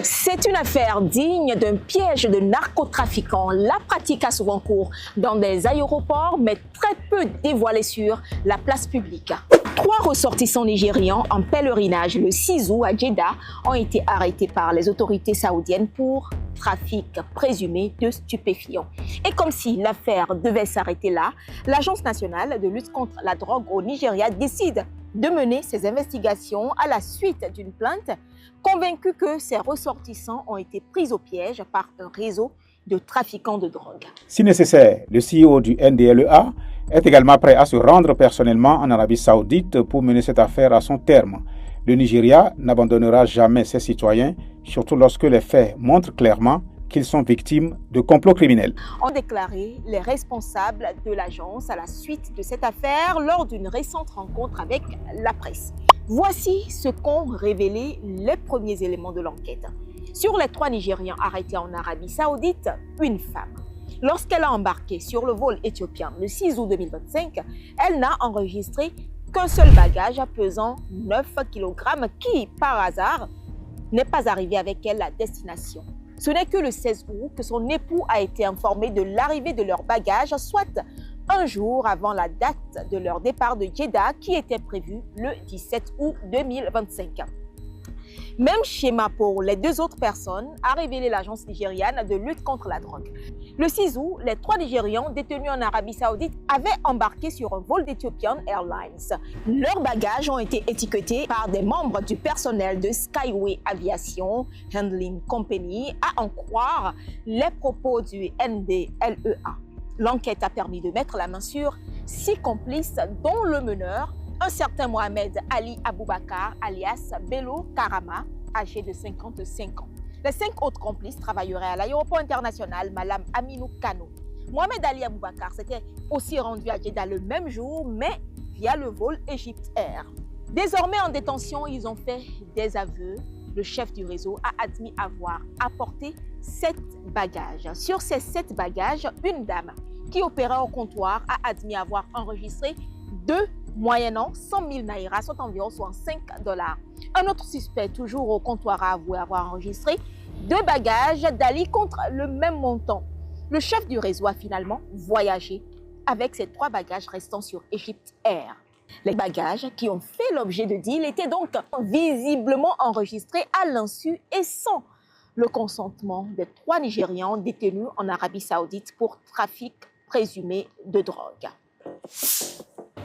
C'est une affaire digne d'un piège de narcotrafiquants. La pratique a souvent cours dans des aéroports, mais très peu dévoilée sur la place publique. 3 ressortissants nigérians en pèlerinage le 6 août à Jeddah ont été arrêtés par les autorités saoudiennes pour trafic présumé de stupéfiants. Et comme si l'affaire devait s'arrêter là, l'Agence nationale de lutte contre la drogue au Nigeria décide de mener ses investigations à la suite d'une plainte, convaincue que ces ressortissants ont été pris au piège par un réseau de trafiquants de drogue. Si nécessaire, le CEO du NDLEA est également prêt à se rendre personnellement en Arabie Saoudite pour mener cette affaire à son terme. Le Nigeria n'abandonnera jamais ses citoyens, surtout lorsque les faits montrent clairement qu'ils sont victimes de complots criminels. Ont déclaré les responsables de l'agence à la suite de cette affaire lors d'une récente rencontre avec la presse. Voici ce qu'ont révélé les premiers éléments de l'enquête. Sur les 3 Nigérians arrêtés en Arabie Saoudite, une femme. Lorsqu'elle a embarqué sur le vol éthiopien le 6 août 2025, elle n'a enregistré qu'un seul bagage pesant 9 kg qui, par hasard, n'est pas arrivé avec elle à destination. Ce n'est que le 16 août que son époux a été informé de l'arrivée de leur bagage, soit un jour avant la date de leur départ de Jeddah qui était prévu le 17 août 2025. Même schéma pour les 2 autres personnes, a révélé l'agence nigériane de lutte contre la drogue. Le 6 août, les 3 Nigérians détenus en Arabie Saoudite avaient embarqué sur un vol d'Ethiopian Airlines. Leurs bagages ont été étiquetés par des membres du personnel de Skyway Aviation Handling Company, à en croire les propos du NDLEA. L'enquête a permis de mettre la main sur 6 complices, dont le meneur, un certain Mohamed Ali Aboubakar, alias Bello Karama, âgé de 55 ans. Les 5 autres complices travailleraient à l'aéroport international Malam Aminou Kano. Mohamed Ali Aboubakar s'était aussi rendu à Jeddah le même jour, mais via le vol Egypt Air. Désormais en détention, ils ont fait des aveux. Le chef du réseau a admis avoir apporté 7 bagages. Sur ces 7 bagages, une dame qui opérait au comptoir a admis avoir enregistré 2 moyennant 100 000 naira, soit environ 65 $. Un autre suspect, toujours au comptoir, a avoué avoir enregistré 2 bagages d'Ali contre le même montant. Le chef du réseau a finalement voyagé avec ces 3 bagages restant sur Egypt Air. Les bagages qui ont fait l'objet de deal étaient donc visiblement enregistrés à l'insu et sans le consentement des 3 Nigérians détenus en Arabie Saoudite pour trafic présumé de drogue.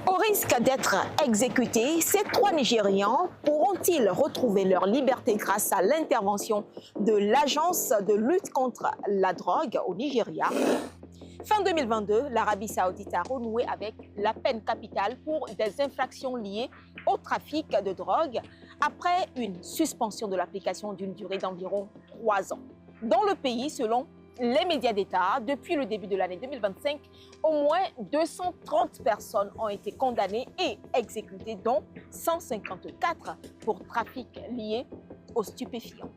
Au risque d'être exécutés, ces 3 Nigérians pourront-ils retrouver leur liberté grâce à l'intervention de l'Agence de lutte contre la drogue au Nigeria? Fin 2022, l'Arabie Saoudite a renoué avec la peine capitale pour des infractions liées au trafic de drogue après une suspension de l'application d'une durée d'environ 3 ans. Dans le pays, selon les médias d'État, depuis le début de l'année 2025, au moins 230 personnes ont été condamnées et exécutées, dont 154 pour trafic lié aux stupéfiants.